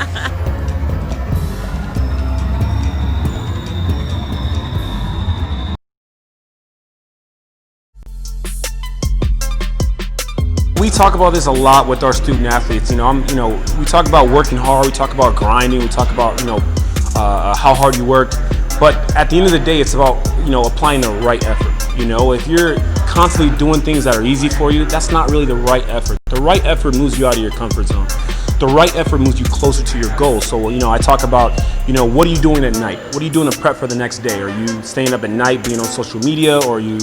flower. We talk about this a lot with our student athletes. We talk about working hard. We talk about grinding. We talk about, how hard you work. But at the end of the day, it's about, applying the right effort. If you're constantly doing things that are easy for you, that's not really the right effort. The right effort moves you out of your comfort zone. The right effort moves you closer to your goal. So, I talk about, what are you doing at night? What are you doing to prep for the next day? Are you staying up at night being on social media? Or are you,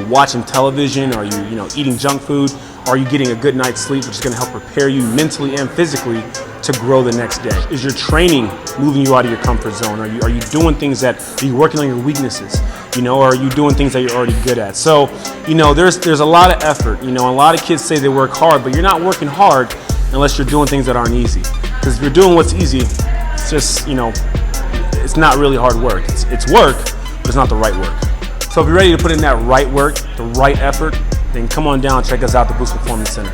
watching television? Are you, eating junk food? Are you getting a good night's sleep, which is going to help prepare you mentally and physically to grow the next day? Is your training moving you out of your comfort zone? Are you doing things that, are you working on your weaknesses? Or are you doing things that you're already good at? So, there's a lot of effort. A lot of kids say they work hard, but you're not working hard unless you're doing things that aren't easy. Because if you're doing what's easy, it's just, it's not really hard work. It's work, but it's not the right work. So if you're ready to put in that right work, the right effort, then come on down and check us out at the Boost Performance Center.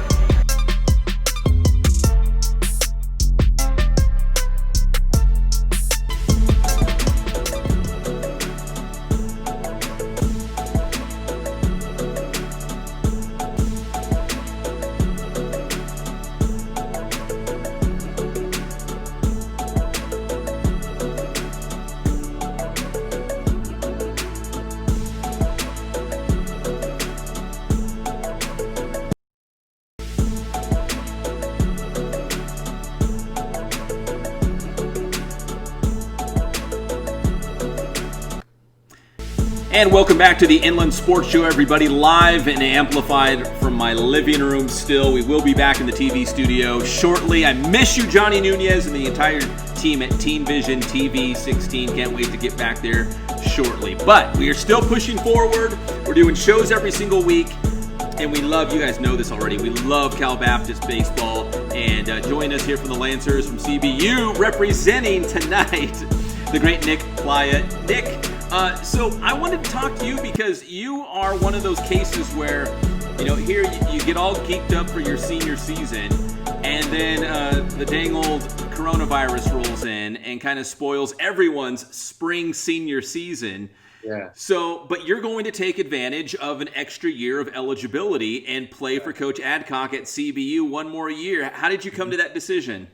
And welcome back to the Inland Sports Show, everybody, live and amplified from my living room still. We will be back in the TV studio shortly. I miss you, Johnny Nunez, and the entire team at Team Vision TV 16. Can't wait to get back there shortly. But we are still pushing forward. We're doing shows every single week, and we love, you guys know this already, we love Cal Baptist baseball. And join us here from the Lancers from CBU, representing tonight the great Nick Plaia. Nick, so I wanted to talk to you because you are one of those cases where, here you get all geeked up for your senior season, and then the dang old coronavirus rolls in and kind of spoils everyone's spring senior season. Yeah. So, but you're going to take advantage of an extra year of eligibility and play for Coach Adcock at CBU one more year. How did you come to that decision?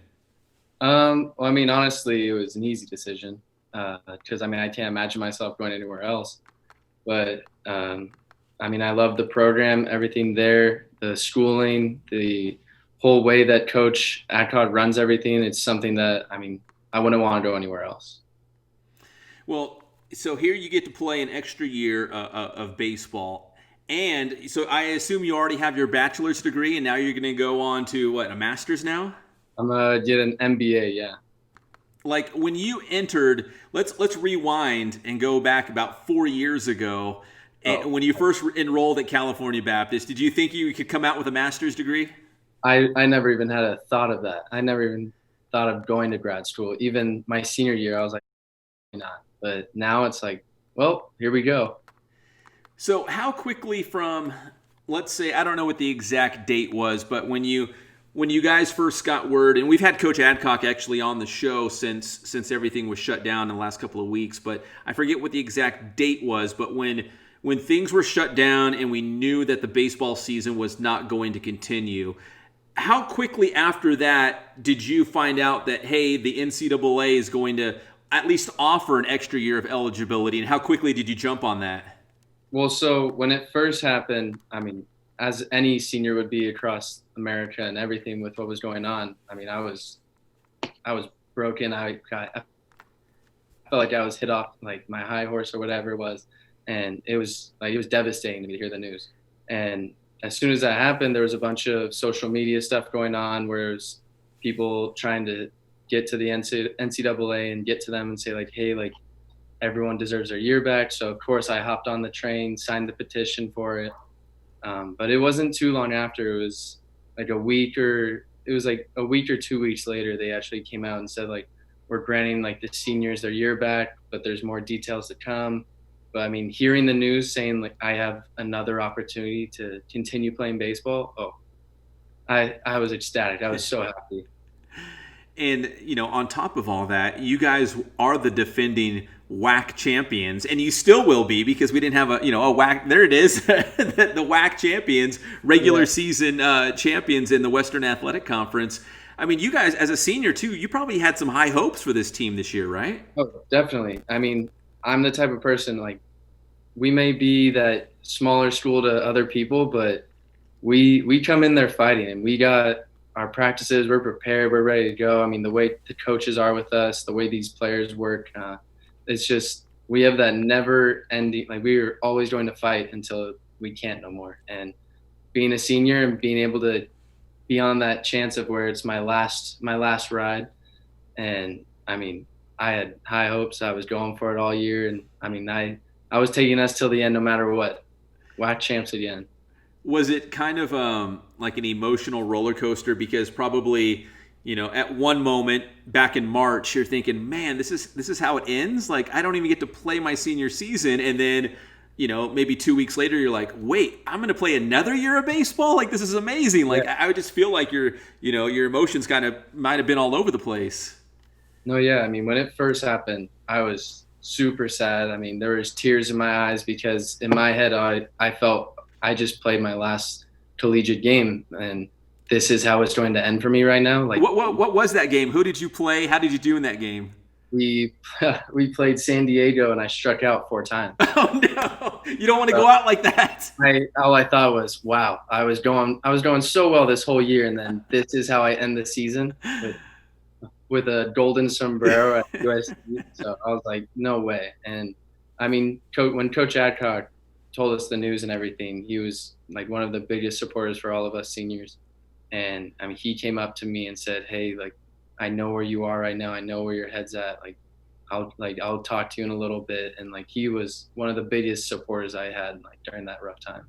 Well, honestly, it was an easy decision. Because I can't imagine myself going anywhere else. But I love the program, everything there, the schooling, the whole way that Coach Adcock runs everything. It's something that I wouldn't want to go anywhere else. Well, so here you get to play an extra year of baseball, and so I assume you already have your bachelor's degree, and now you're going to go on to a master's now? I'm gonna get an MBA, yeah. Like when you entered, let's rewind and go back about 4 years ago. When you first enrolled at California Baptist, did you think you could come out with a master's degree? I never even had a thought of that. I never even thought of going to grad school. Even my senior year, I was like, not. But now it's like, well, here we go. So how quickly from, let's say, I don't know what the exact date was, but when you guys first got word, and we've had Coach Adcock actually on the show since everything was shut down in the last couple of weeks, but I forget what the exact date was, but when things were shut down and we knew that the baseball season was not going to continue, how quickly after that did you find out that, hey, the NCAA is going to at least offer an extra year of eligibility, and how quickly did you jump on that? Well, so when it first happened, as any senior would be across America and everything with what was going on, I was broken. I felt like I was hit off like my high horse or whatever it was, and it was devastating to me to hear the news. And as soon as that happened, there was a bunch of social media stuff going on where it was people trying to get to the NCAA and get to them and say like, hey, like everyone deserves their year back. So of course I hopped on the train, signed the petition for it. But it wasn't too long after. It was like a week or 2 weeks later, they actually came out and said like, we're granting like the seniors their year back, but there's more details to come. But hearing the news saying like I have another opportunity to continue playing baseball, I was ecstatic. I was so happy. And, on top of all that, you guys are the defending WAC champions, and you still will be because we didn't have a WAC. There it is, the WAC champions, regular season champions in the Western Athletic Conference. You guys, as a senior too, you probably had some high hopes for this team this year, right? Oh, definitely. I'm the type of person, like, we may be that smaller school to other people, but we come in there fighting, and we got our practices, we're prepared, we're ready to go. The way the coaches are with us, the way these players work, it's just, we have that never ending, like we are always going to fight until we can't no more. And being a senior and being able to be on that chance of where it's my last ride. And I mean, I had high hopes. I was going for it all year, and I mean, I was taking us till the end, no matter what. WAC champs again. Was it kind of like an emotional roller coaster? Because probably, at one moment back in March, you're thinking, man, this is how it ends. Like, I don't even get to play my senior season. And then, maybe 2 weeks later, you're like, wait, I'm going to play another year of baseball? Like, this is amazing. Like, I would just feel like your emotions kind of might have been all over the place. No, yeah. I mean, when it first happened, I was super sad. I mean, there was tears in my eyes because in my head, I felt I just played my last collegiate game, and this is how it's going to end for me right now. Like, what was that game? Who did you play? How did you do in that game? We played San Diego, and I struck out 4 times. Oh no! You don't want to go out like that. All I thought was, wow, I was going so well this whole year, and then this is how I end the season with a golden sombrero at USC. So I was like, no way. And I mean, when Coach Adcock told us the news and everything, he was like one of the biggest supporters for all of us seniors. And I mean, he came up to me and said, hey, like, I know where you are right now. I know where your head's at. I'll talk to you in a little bit. And like, he was one of the biggest supporters I had like during that rough time.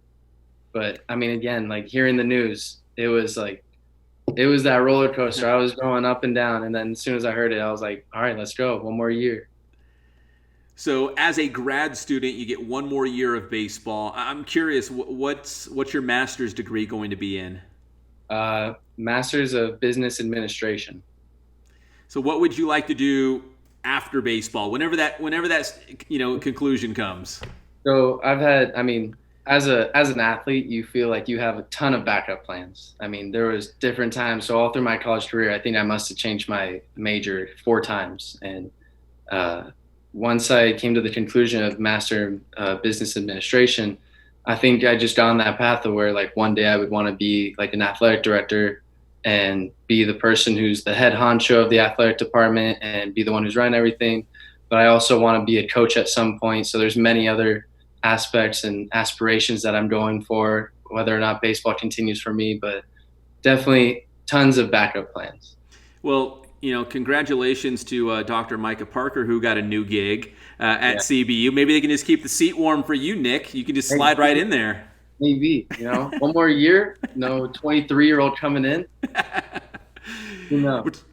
But I mean, again, like hearing the news, it was that roller coaster. I was going up and down. And then as soon as I heard it, I was like, all right, let's go. One more year. So as a grad student, you get one more year of baseball. I'm curious, what's your master's degree going to be in? Master's of Business Administration. So what would you like to do after baseball, whenever that conclusion comes? So as an athlete, you feel like you have a ton of backup plans. I mean, there was different times. So all through my college career, I think I must have changed my major 4 times. And once I came to the conclusion of Master Business Administration, I think I just got on that path of where like one day I would want to be like an athletic director and be the person who's the head honcho of the athletic department and be the one who's running everything. But I also want to be a coach at some point. So there's many other aspects and aspirations that I'm going for, whether or not baseball continues for me, but definitely tons of backup plans. Well, congratulations to Dr. Micah Parker, who got a new gig at CBU. Maybe they can just keep the seat warm for you, Nick. You can just slide right in there. Maybe, one more year, 23-year-old coming in. Who knows?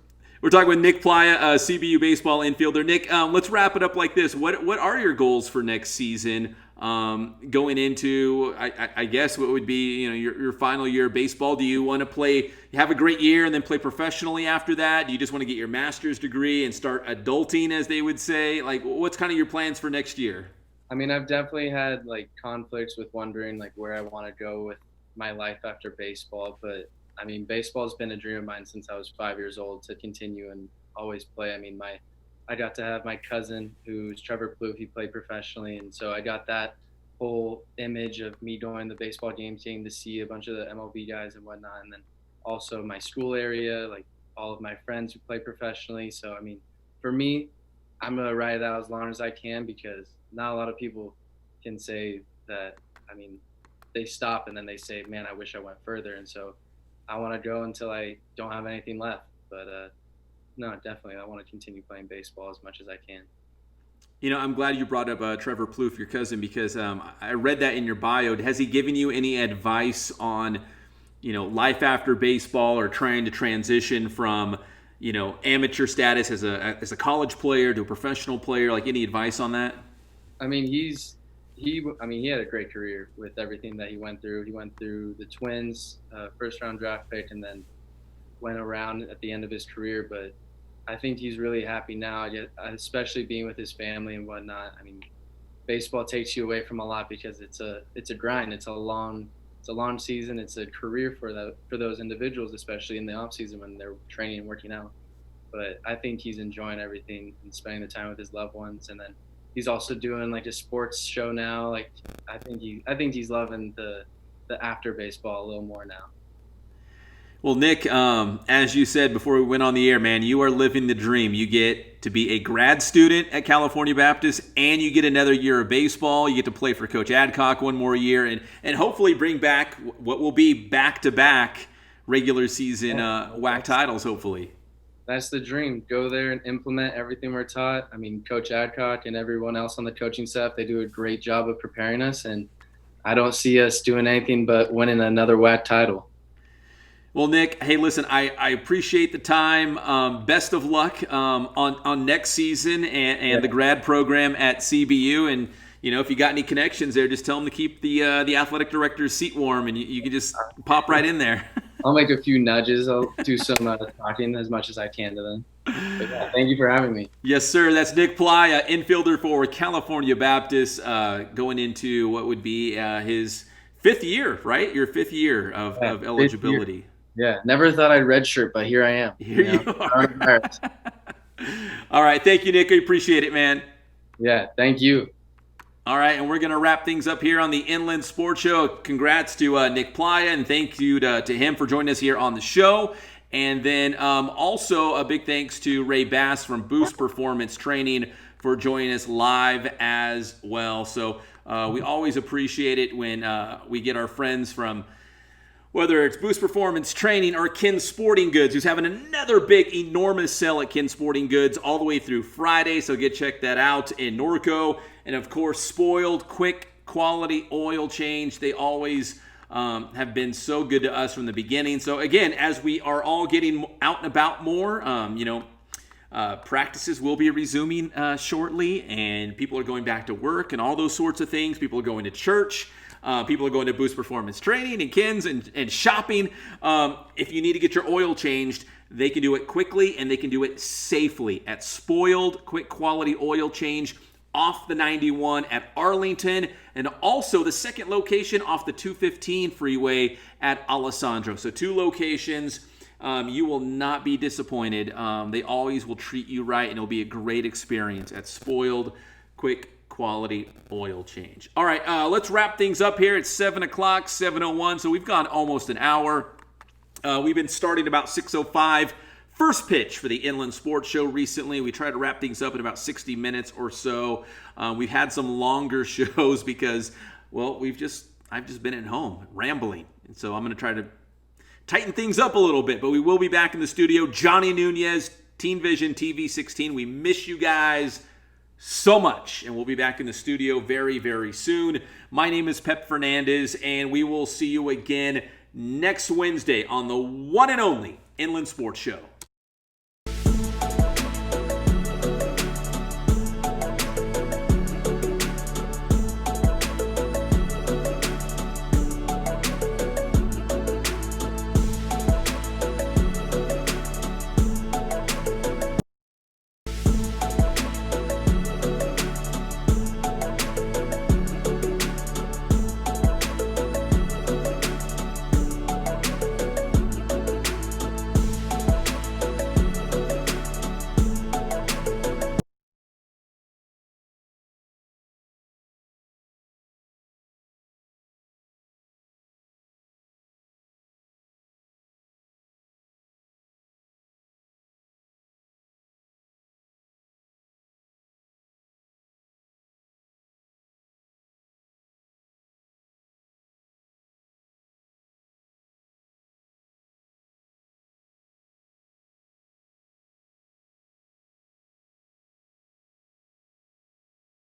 We're talking with Nick Plaia, CBU baseball infielder. Nick, let's wrap it up like this. What are your goals for next season? Going into, I guess, what would be your final year of baseball? Do you want to have a great year and then play professionally after that? Do you just want to get your master's degree and start adulting, as they would say? Like, what's kind of your plans for next year? I mean, I've definitely had like conflicts with wondering like where I want to go with my life after baseball. But I mean, baseball's been a dream of mine since I was 5 years old to continue and always play. I mean, I got to have my cousin, who's Trevor Plouffe. He played professionally, and so I got that whole image of me going to baseball games, getting to see a bunch of the MLB guys and whatnot, and then also my school area, like all of my friends who play professionally. So I mean, for me, I'm gonna ride it out as long as I can because not a lot of people can say that. I mean, they stop and then they say, "Man, I wish I went further," and so I want to go until I don't have anything left. But no, definitely, I want to continue playing baseball as much as I can. I'm glad you brought up Trevor Plouffe, your cousin, because I read that in your bio. Has he given you any advice on, life after baseball or trying to transition from, amateur status as a college player to a professional player? Like, any advice on that? I mean, he had a great career with everything that he went through. He went through the Twins, first-round draft pick, and then went around at the end of his career. But I think he's really happy now, especially being with his family and whatnot. I mean, baseball takes you away from a lot because it's a grind. It's a long season. It's a career for those individuals, especially in the off season when they're training and working out. But I think he's enjoying everything and spending the time with his loved ones. And then he's also doing like a sports show now. Like I think he's loving the after baseball a little more now. Well, Nick, as you said before we went on the air, man, you are living the dream. You get to be a grad student at California Baptist, and you get another year of baseball. You get to play for Coach Adcock one more year, and hopefully bring back what will be back-to-back regular season WAC titles, hopefully. That's the dream. Go there and implement everything we're taught. I mean, Coach Adcock and everyone else on the coaching staff, they do a great job of preparing us, and I don't see us doing anything but winning another WAC title. Well, Nick, hey, listen, I appreciate the time. Best of luck on next season and the grad program at CBU. And, if you got any connections there, just tell them to keep the athletic director's seat warm, and you can just pop right in there. I'll make a few nudges. I'll do some talking as much as I can to them. But yeah, thank you for having me. Yes, sir. That's Nick Plaia, infielder for California Baptist, going into what would be his 5th year, right? Your 5th year of eligibility. Yeah, never thought I'd redshirt, but here I am. Here you are. All right. Thank you, Nick. I appreciate it, man. Yeah, thank you. All right, and we're going to wrap things up here on the Inland Sports Show. Congrats to Nick Plaia, and thank you to him for joining us here on the show. And then also a big thanks to Ray Bass from Boost Performance Training for joining us live as well. So we always appreciate it when we get our friends from, whether it's Boost Performance Training or Kin Sporting Goods, who's having another big, enormous sale at Kin Sporting Goods all the way through Friday. So check that out in Norco. And, of course, Spoiled, quick, quality oil change. They always have been so good to us from the beginning. So, again, as we are all getting out and about more, practices will be resuming shortly. And people are going back to work and all those sorts of things. People are going to church. People are going to Boost Performance Training and Kins and shopping. If you need to get your oil changed, they can do it quickly and they can do it safely at Spoiled Quick Quality Oil Change off the 91 at Arlington, and also the second location off the 215 freeway at Alessandro. So 2 locations. You will not be disappointed. They always will treat you right, and it'll be a great experience at Spoiled Quick Quality Oil Change. All right, let's wrap things up here. It's 7 o'clock, 7:01, so we've gone almost an hour. We've been starting about 6:05. First pitch for the Inland Sports Show recently. We try to wrap things up in about 60 minutes or so. We've had some longer shows because, well, I've just been at home rambling. And so I'm going to try to tighten things up a little bit, but we will be back in the studio. Johnny Nunez, Teen Vision TV 16. We miss you guys so much, and we'll be back in the studio very, very soon. My name is Pep Fernandez, and we will see you again next Wednesday on the one and only Inland Sports Show.